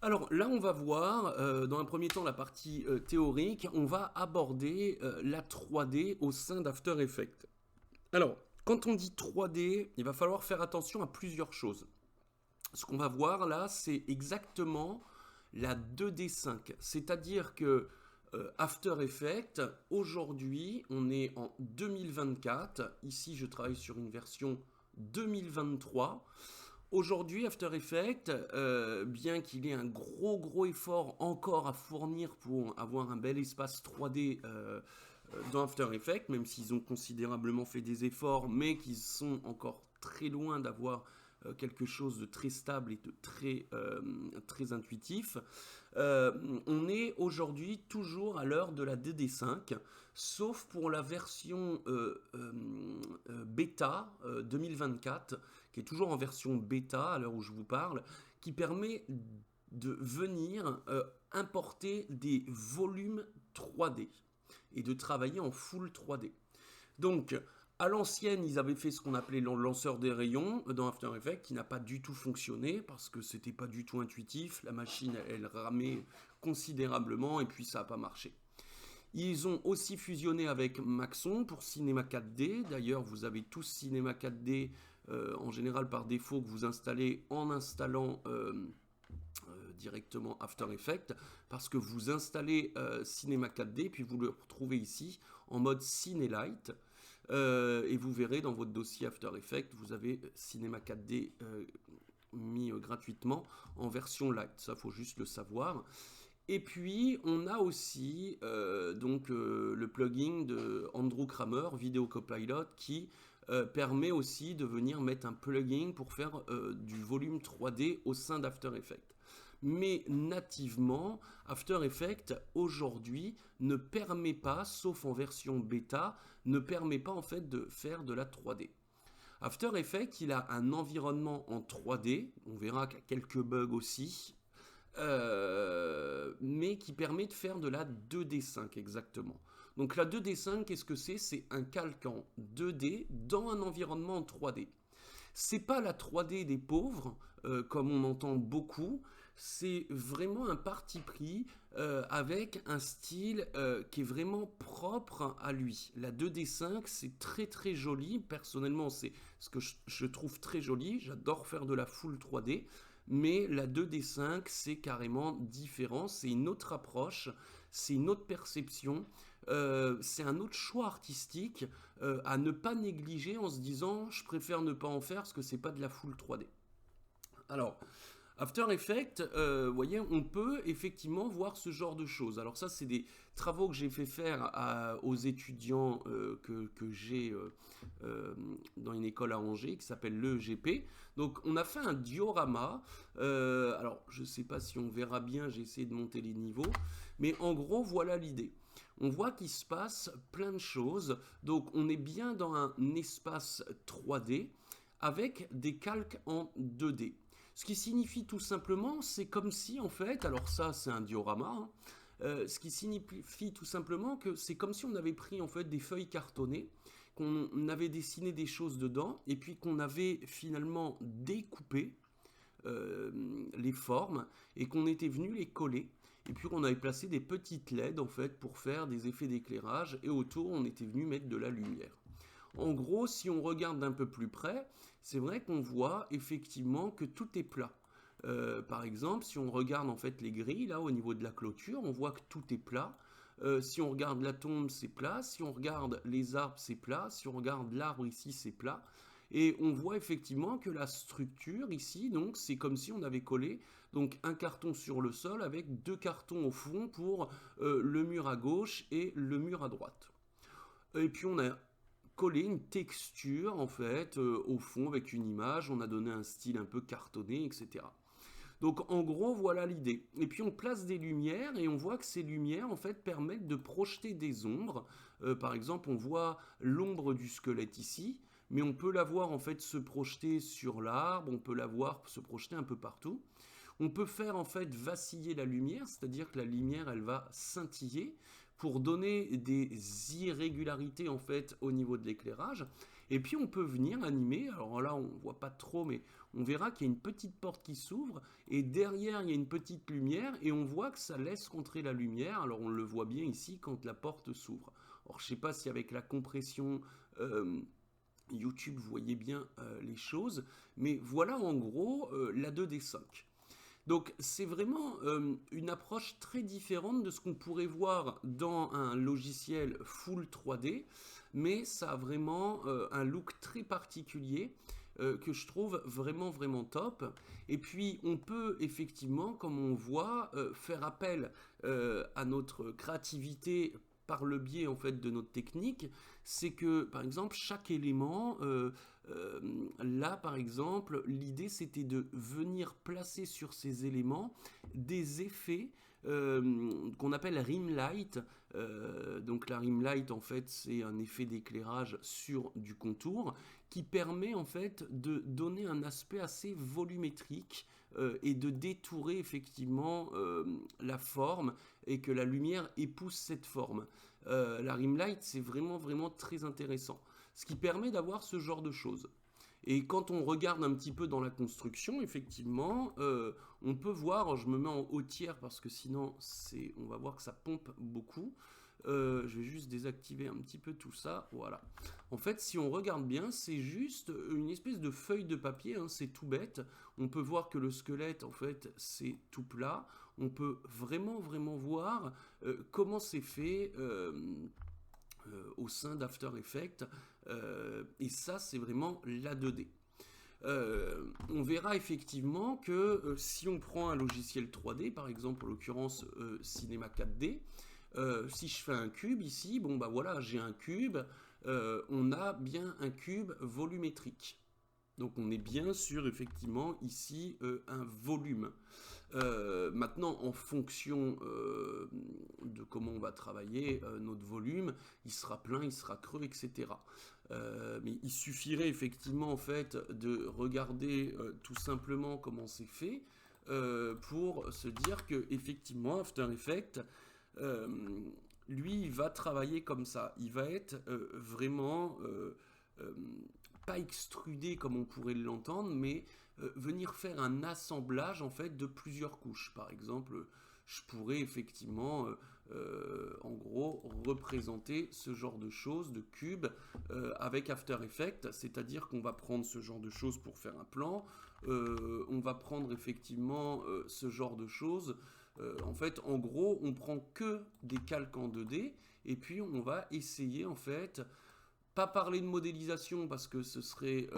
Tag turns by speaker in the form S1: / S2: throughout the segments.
S1: Alors là, on va voir, dans un premier temps, la partie théorique. On va aborder la 3D au sein d'After Effects. Alors, quand on dit 3D, il va falloir faire attention à plusieurs choses. Ce qu'on va voir là, c'est exactement la 2D5. C'est-à-dire que After Effects, aujourd'hui, on est en 2024. Ici, je travaille sur une version 2023. Aujourd'hui, After Effects, bien qu'il ait un gros effort encore à fournir pour avoir un bel espace 3D dans After Effects, même s'ils ont considérablement fait des efforts, mais qu'ils sont encore très loin d'avoir quelque chose de très stable et de très intuitif. On est aujourd'hui toujours à l'heure de la DD5, sauf pour la version bêta 2024, qui est toujours en version bêta à l'heure où je vous parle, qui permet de venir importer des volumes 3D et de travailler en full 3D. Donc, à l'ancienne, ils avaient fait ce qu'on appelait le lanceur des rayons dans After Effects, qui n'a pas du tout fonctionné parce que c'était pas du tout intuitif. La machine, elle ramait considérablement et puis ça n'a pas marché. Ils ont aussi fusionné avec Maxon pour Cinema 4D. D'ailleurs, vous avez tous Cinema 4D en général par défaut que vous installez en installant directement After Effects parce que vous installez Cinema 4D puis vous le retrouvez ici en mode Cinelight. Et vous verrez dans votre dossier After Effects, vous avez Cinema 4D mis gratuitement en version light. Ça, faut juste le savoir. Et puis, on a aussi le plugin de Andrew Kramer, Video Copilot, qui permet aussi de venir mettre un plugin pour faire du volume 3D au sein d'After Effects. Mais nativement, After Effects aujourd'hui ne permet pas, sauf en version bêta, ne permet pas en fait de faire de la 3D. After Effects, il a un environnement en 3D, on verra qu'il y a quelques bugs aussi, mais qui permet de faire de la 2D5 exactement. Donc la 2D5, qu'est-ce que c'est? C'est un calque en 2D dans un environnement en 3D. C'est pas la 3D des pauvres, comme on entend beaucoup, c'est vraiment un parti pris avec un style qui est vraiment propre à lui. La 2D5, c'est très joli, personnellement c'est ce que je trouve très joli, j'adore faire de la full 3D, mais la 2D5 c'est carrément différent, c'est une autre approche, c'est une autre perception, c'est un autre choix artistique à ne pas négliger en se disant je préfère ne pas en faire parce que c'est pas de la full 3D. Alors, After Effects, vous voyez, on peut effectivement voir ce genre de choses. Alors ça, c'est des travaux que j'ai fait faire aux étudiants que j'ai dans une école à Angers qui s'appelle l'EGP. Donc on a fait un diorama. Alors je ne sais pas si on verra bien, j'ai essayé de monter les niveaux. Mais en gros, voilà l'idée. On voit qu'il se passe plein de choses. Donc on est bien dans un espace 3D avec des calques en 2D. Ce qui signifie tout simplement, c'est comme si en fait, alors ça c'est un diorama, hein, ce qui signifie tout simplement que c'est comme si on avait pris en fait des feuilles cartonnées, qu'on avait dessiné des choses dedans, et puis qu'on avait finalement découpé les formes et qu'on était venu les coller. Et puis on avait placé des petites LED en fait pour faire des effets d'éclairage et autour on était venu mettre de la lumière. En gros, si on regarde d'un peu plus près, c'est vrai qu'on voit effectivement que tout est plat. Par exemple, si on regarde en fait les grilles là au niveau de la clôture, on voit que tout est plat. Si on regarde la tombe, c'est plat. Si on regarde les arbres, c'est plat. Si on regarde l'arbre ici, c'est plat. Et on voit effectivement que la structure ici, donc, c'est comme si on avait collé donc un carton sur le sol avec deux cartons au fond pour le mur à gauche et le mur à droite. Et puis on a collé une texture en fait au fond avec une image, on a donné un style un peu cartonné, etc. Donc en gros voilà l'idée. Et puis on place des lumières et on voit que ces lumières en fait permettent de projeter des ombres. Par exemple on voit l'ombre du squelette ici, mais on peut la voir en fait se projeter sur l'arbre, on peut la voir se projeter un peu partout. On peut faire en fait vaciller la lumière, c'est-à-dire que la lumière elle va scintiller pour donner des irrégularités en fait au niveau de l'éclairage. Et puis on peut venir animer, alors là on voit pas trop, mais on verra qu'il y a une petite porte qui s'ouvre et derrière il y a une petite lumière et on voit que ça laisse rentrer la lumière. Alors on le voit bien ici quand la porte s'ouvre. Alors je ne sais pas si avec la compression YouTube vous voyez bien les choses, mais voilà en gros la 2D5. Donc c'est vraiment une approche très différente de ce qu'on pourrait voir dans un logiciel full 3D, mais ça a vraiment un look très particulier que je trouve vraiment vraiment top. Et puis on peut effectivement, comme on voit, faire appel à notre créativité par le biais en fait de notre technique. C'est que par exemple chaque élément là par exemple l'idée c'était de venir placer sur ces éléments des effets qu'on appelle rim light. Donc la rim light en fait c'est un effet d'éclairage sur du contour qui permet en fait de donner un aspect assez volumétrique et de détourer effectivement la forme et que la lumière épouse cette forme. La rim light c'est vraiment vraiment très intéressant, ce qui permet d'avoir ce genre de choses. Et quand on regarde un petit peu dans la construction, effectivement, on peut voir, je me mets en haut tiers parce que sinon on va voir que ça pompe beaucoup. Je vais juste désactiver un petit peu tout ça, voilà. En fait, si on regarde bien, c'est juste une espèce de feuille de papier, hein, c'est tout bête. On peut voir que le squelette, en fait, c'est tout plat. On peut vraiment, vraiment voir comment c'est fait au sein d'After Effects. Et ça, c'est vraiment la 2D. On verra effectivement que si on prend un logiciel 3D, par exemple en l'occurrence Cinema 4D, si je fais un cube ici, bon bah voilà, j'ai un cube, on a bien un cube volumétrique. Donc on est bien sûr effectivement ici un volume. Maintenant, en fonction de comment on va travailler notre volume, il sera plein, il sera creux, etc. Mais il suffirait effectivement en fait de regarder tout simplement comment c'est fait pour se dire que effectivement After Effects lui il va travailler comme ça, il va être vraiment pas extrudé comme on pourrait l'entendre, mais venir faire un assemblage en fait de plusieurs couches. Par exemple, je pourrais effectivement en gros représenter ce genre de choses, de cubes avec After Effects, c'est-à-dire qu'on va prendre ce genre de choses pour faire un plan, on va prendre effectivement ce genre de choses. En fait, en gros, on prend que des calques en 2D et puis on va essayer en fait, pas parler de modélisation parce que ce serait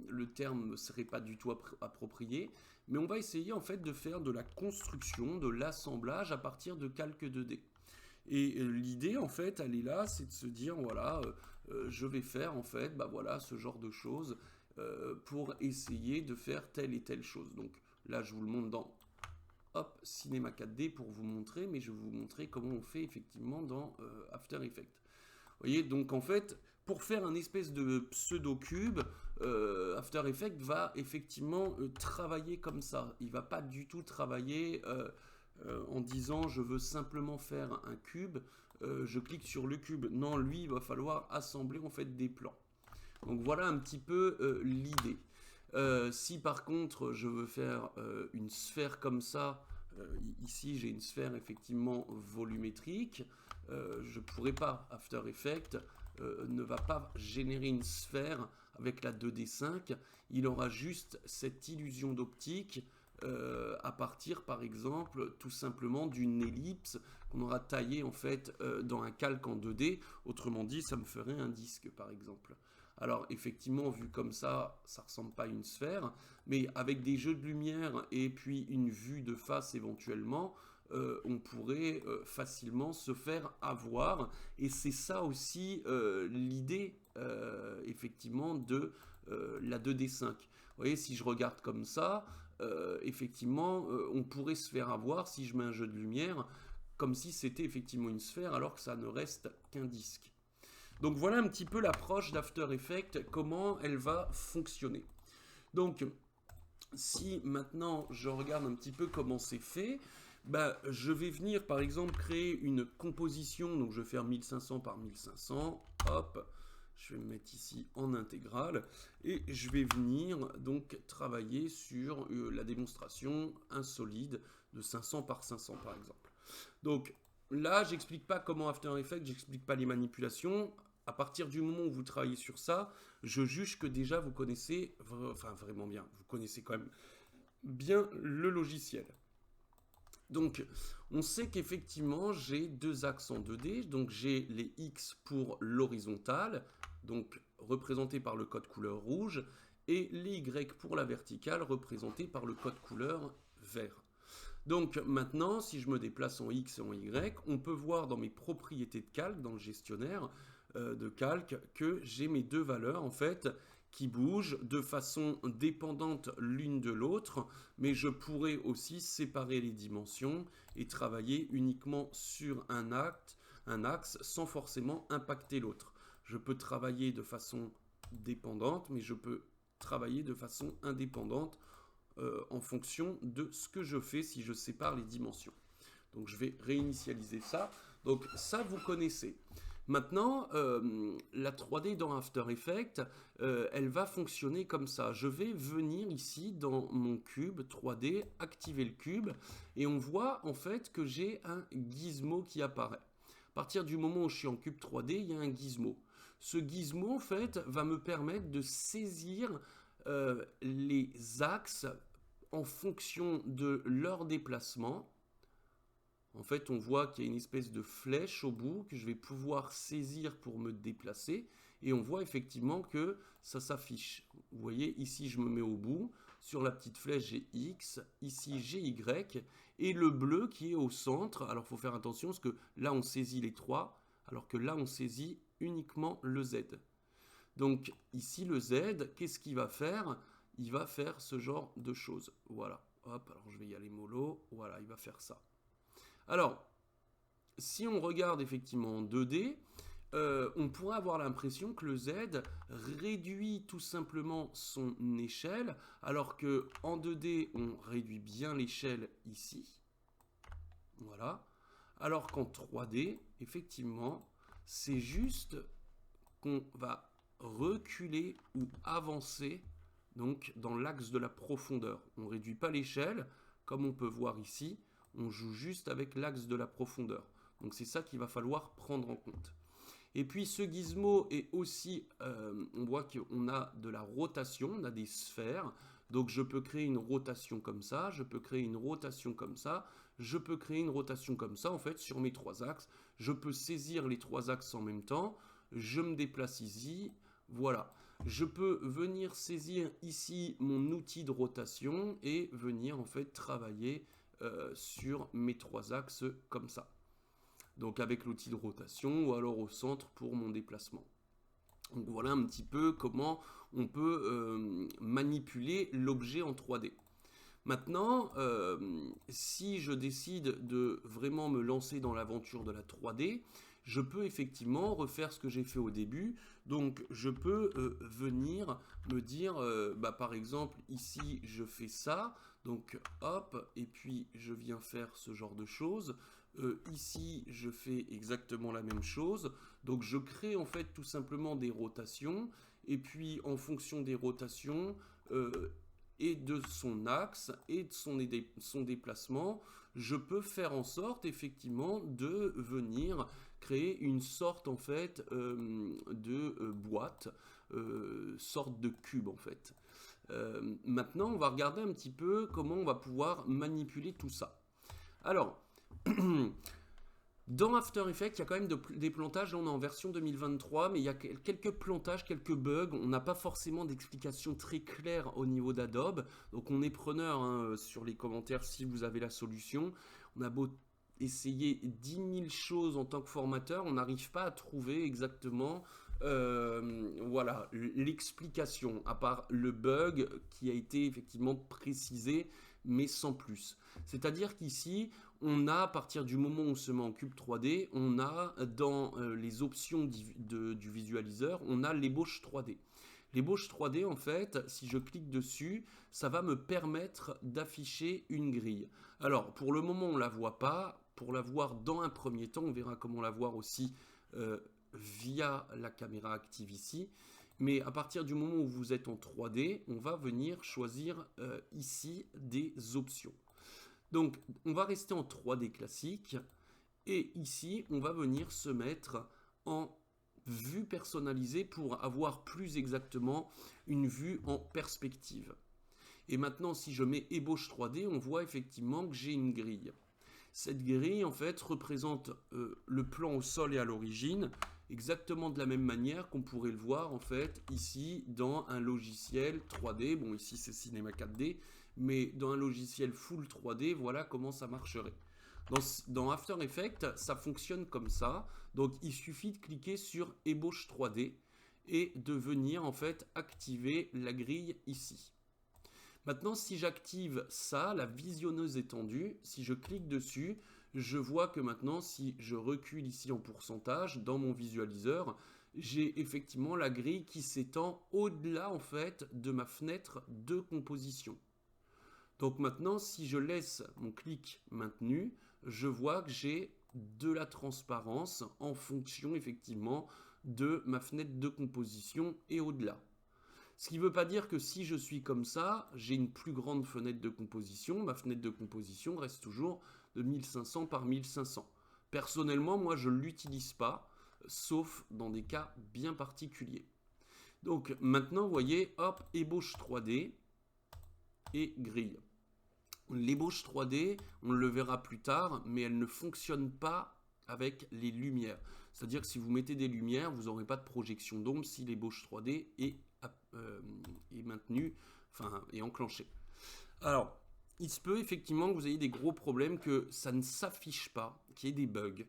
S1: le terme ne serait pas du tout approprié, mais on va essayer en fait de faire de la construction, de l'assemblage à partir de calques 2D. Et l'idée en fait, elle est là, c'est de se dire voilà, je vais faire en fait, bah voilà, ce genre de choses pour essayer de faire telle et telle chose. Donc là, je vous le montre dans hop, Cinema 4D pour vous montrer, mais je vais vous montrer comment on fait effectivement dans After Effects. Vous voyez, donc en fait, pour faire un espèce de pseudo-cube, After Effects va effectivement travailler comme ça. Il ne va pas du tout travailler en disant je veux simplement faire un cube, je clique sur le cube. Non, lui, il va falloir assembler en fait des plans. Donc voilà un petit peu l'idée. Si par contre je veux faire une sphère comme ça, ici j'ai une sphère effectivement volumétrique, je ne pourrais pas, After Effects ne va pas générer une sphère avec la 2D5, il aura juste cette illusion d'optique à partir par exemple tout simplement d'une ellipse qu'on aura taillée en fait dans un calque en 2D, autrement dit ça me ferait un disque par exemple. Alors effectivement, vu comme ça ressemble pas à une sphère, mais avec des jeux de lumière et puis une vue de face éventuellement, on pourrait facilement se faire avoir. Et c'est ça aussi l'idée effectivement de la 2D5. Vous voyez, si je regarde comme ça, effectivement, on pourrait se faire avoir si je mets un jeu de lumière, comme si c'était effectivement une sphère alors que ça ne reste qu'un disque. Donc voilà un petit peu l'approche d'After Effects, comment elle va fonctionner. Donc si maintenant je regarde un petit peu comment c'est fait, bah, je vais venir par exemple créer une composition, donc je vais faire 1500 par 1500, hop, Je vais me mettre ici en intégrale et je vais venir donc travailler sur la démonstration insolide de 500 par 500 par exemple. Donc là, j'explique pas comment After Effects, j'explique pas les manipulations. À partir du moment où vous travaillez sur ça, je juge que déjà vous connaissez, enfin vraiment bien, vous connaissez quand même bien le logiciel. Donc, on sait qu'effectivement, j'ai deux axes en 2D. Donc, j'ai les X pour l'horizontale, donc représenté par le code couleur rouge, et les Y pour la verticale, représenté par le code couleur vert. Donc, maintenant, si je me déplace en X et en Y, on peut voir dans mes propriétés de calque, dans le gestionnaire de calque, que j'ai mes deux valeurs, en fait, qui bougent de façon dépendante l'une de l'autre, mais je pourrais aussi séparer les dimensions et travailler uniquement sur un axe sans forcément impacter l'autre. Je peux travailler de façon dépendante, mais je peux travailler de façon indépendante en fonction de ce que je fais si je sépare les dimensions. Donc je vais réinitialiser ça. Donc ça, vous connaissez. Maintenant, la 3D dans After Effects, elle va fonctionner comme ça. Je vais venir ici dans mon cube 3D, activer le cube, et on voit en fait que j'ai un gizmo qui apparaît. À partir du moment où je suis en cube 3D, il y a un gizmo. Ce gizmo, en fait, va me permettre de saisir les axes en fonction de leur déplacement. En fait, on voit qu'il y a une espèce de flèche au bout que je vais pouvoir saisir pour me déplacer. Et on voit effectivement que ça s'affiche. Vous voyez, ici, je me mets au bout. Sur la petite flèche, j'ai X. Ici, j'ai Y. Et le bleu qui est au centre. Alors, il faut faire attention parce que là, on saisit les trois. Alors que là, on saisit uniquement le Z. Donc, ici, le Z, qu'est-ce qu'il va faire? Il va faire ce genre de choses. Voilà. Hop, alors je vais y aller mollo. Voilà, il va faire ça. Alors, si on regarde effectivement en 2D, on pourrait avoir l'impression que le Z réduit tout simplement son échelle, alors que en 2D, on réduit bien l'échelle ici. Voilà. Alors qu'en 3D, effectivement, c'est juste qu'on va reculer ou avancer donc dans l'axe de la profondeur. On ne réduit pas l'échelle, comme on peut voir ici. On joue juste avec l'axe de la profondeur. Donc c'est ça qu'il va falloir prendre en compte. Et puis ce gizmo est aussi, on voit qu'on a de la rotation, on a des sphères. Donc je peux créer une rotation comme ça, je peux créer une rotation comme ça, je peux créer une rotation comme ça, en fait, sur mes trois axes. Je peux saisir les trois axes en même temps, je me déplace ici, voilà. Je peux venir saisir ici mon outil de rotation et venir en fait travailler sur mes trois axes comme ça. Donc avec l'outil de rotation ou alors au centre pour mon déplacement. Donc voilà un petit peu comment on peut manipuler l'objet en 3D. Maintenant, si je décide de vraiment me lancer dans l'aventure de la 3D, je peux effectivement refaire ce que j'ai fait au début. Donc je peux venir me dire, par exemple, ici je fais ça. Donc hop, et puis je viens faire ce genre de choses. Ici, je fais exactement la même chose. Donc je crée en fait tout simplement des rotations. Et puis en fonction des rotations et de son axe et de son déplacement, je peux faire en sorte effectivement de venir créer une sorte en fait de boîte, sorte de cube en fait. Maintenant, on va regarder un petit peu comment on va pouvoir manipuler tout ça. Alors, dans After Effects, il y a quand même des plantages. Là, on est en version 2023, mais il y a quelques plantages, quelques bugs. On n'a pas forcément d'explication très claire au niveau d'Adobe. Donc, on est preneur sur les commentaires si vous avez la solution. On a beau essayer 10 000 choses en tant que formateur, on n'arrive pas à trouver exactement voilà, l'explication, à part le bug qui a été effectivement précisé, mais sans plus. C'est-à-dire qu'ici, on a, à partir du moment où on se met en cube 3D, on a dans les options du visualiseur, on a l'ébauche 3D. L'ébauche 3D, en fait, si je clique dessus, ça va me permettre d'afficher une grille. Alors, pour le moment, on ne la voit pas. Pour la voir dans un premier temps, on verra comment la voir aussi via la caméra active ici. Mais à partir du moment où vous êtes en 3D, on va venir choisir ici des options. Donc, on va rester en 3D classique. Et ici, on va venir se mettre en vue personnalisée pour avoir plus exactement une vue en perspective. Et maintenant, si je mets ébauche 3D, on voit effectivement que j'ai une grille. Cette grille, en fait, représente le plan au sol et à l'origine, exactement de la même manière qu'on pourrait le voir, en fait, ici, dans un logiciel 3D. Bon, ici, c'est Cinema 4D, mais dans un logiciel full 3D, voilà comment ça marcherait. Dans After Effects, ça fonctionne comme ça. Donc, il suffit de cliquer sur ébauche 3D et de venir, en fait, activer la grille ici. Maintenant, si j'active ça, la visionneuse étendue, si je clique dessus, je vois que maintenant, si je recule ici en pourcentage, dans mon visualiseur, j'ai effectivement la grille qui s'étend au-delà, en fait, de ma fenêtre de composition. Donc maintenant, si je laisse mon clic maintenu, je vois que j'ai de la transparence en fonction, effectivement, de ma fenêtre de composition et au-delà. Ce qui ne veut pas dire que si je suis comme ça, j'ai une plus grande fenêtre de composition. Ma fenêtre de composition reste toujours de 1500 par 1500. Personnellement, moi, je ne l'utilise pas, sauf dans des cas bien particuliers. Donc maintenant, vous voyez, hop, ébauche 3D et grille. L'ébauche 3D, on le verra plus tard, mais elle ne fonctionne pas avec les lumières. C'est-à-dire que si vous mettez des lumières, vous n'aurez pas de projection d'ombre si l'ébauche 3D est maintenue, enfin, est enclenchée. Alors, il se peut effectivement que vous ayez des gros problèmes, que ça ne s'affiche pas, qu'il y ait des bugs.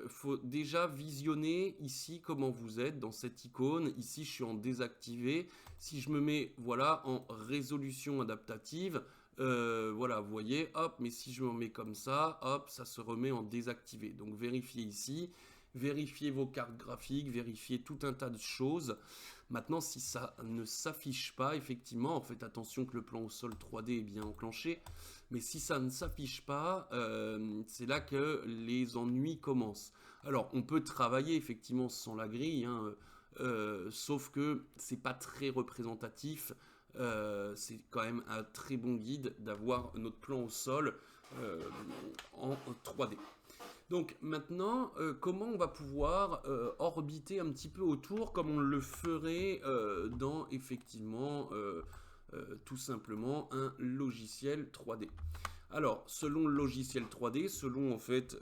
S1: Faut déjà visionner ici comment vous êtes dans cette icône. Ici, je suis en désactivé. Si je me mets voilà, en résolution adaptative, voilà, vous voyez, hop, mais si je me mets comme ça, hop, ça se remet en désactivé. Donc, vérifiez ici, vérifiez vos cartes graphiques, vérifiez tout un tas de choses. Maintenant, si ça ne s'affiche pas, effectivement, faites attention que le plan au sol 3D est bien enclenché. Mais si ça ne s'affiche pas, c'est là que les ennuis commencent. Alors, on peut travailler effectivement sans la grille, hein, sauf que c'est pas très représentatif. C'est quand même un très bon guide d'avoir notre plan au sol en 3D. Donc maintenant, comment on va pouvoir orbiter un petit peu autour comme on le ferait dans effectivement tout simplement un logiciel 3D. Alors, selon le logiciel 3D, selon en fait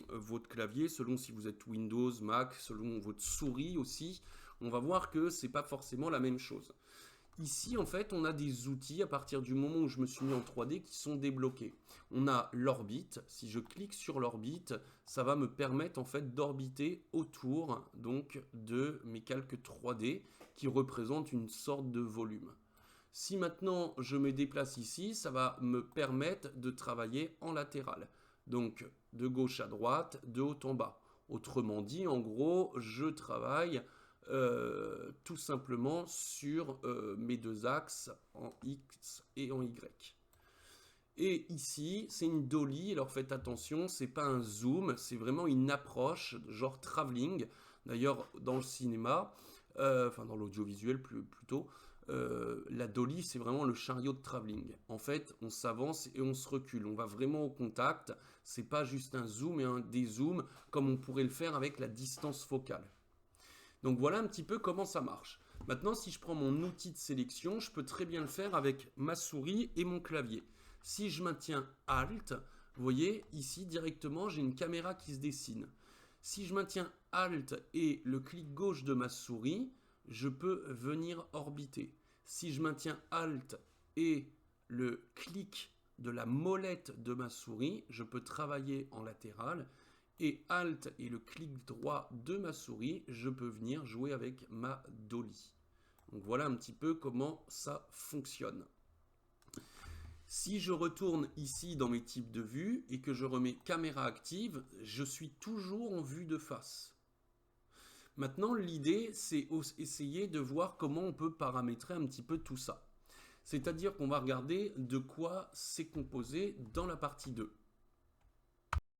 S1: votre clavier, selon si vous êtes Windows, Mac, selon votre souris aussi, on va voir que c'est pas forcément la même chose. Ici, en fait, on a des outils à partir du moment où je me suis mis en 3D qui sont débloqués. On a l'orbite. Si je clique sur l'orbite, ça va me permettre en fait d'orbiter autour donc de mes calques 3D qui représentent une sorte de volume. Si maintenant je me déplace ici, ça va me permettre de travailler en latéral. Donc de gauche à droite, de haut en bas. Autrement dit, en gros, je travaille tout simplement sur mes deux axes en X et en Y. Et ici, c'est une dolly. Alors faites attention, c'est pas un zoom, c'est vraiment une approche genre travelling. D'ailleurs, dans le cinéma, enfin dans l'audiovisuel plutôt, la dolly, c'est vraiment le chariot de travelling. En fait, on s'avance et on se recule. On va vraiment au contact. C'est pas juste un zoom et un dézoom comme on pourrait le faire avec la distance focale. Donc voilà un petit peu comment ça marche. Maintenant, si je prends mon outil de sélection, je peux très bien le faire avec ma souris et mon clavier. Si je maintiens Alt, vous voyez, ici directement, j'ai une caméra qui se dessine. Si je maintiens Alt et le clic gauche de ma souris, je peux venir orbiter. Si je maintiens Alt et le clic de la molette de ma souris, je peux travailler en latéral. Et Alt et le clic droit de ma souris, je peux venir jouer avec ma dolly. Donc voilà un petit peu comment ça fonctionne. Si je retourne ici dans mes types de vue et que je remets caméra active, je suis toujours en vue de face. Maintenant, l'idée, c'est essayer de voir comment on peut paramétrer un petit peu tout ça. C'est-à-dire qu'on va regarder de quoi c'est composé dans la partie 2.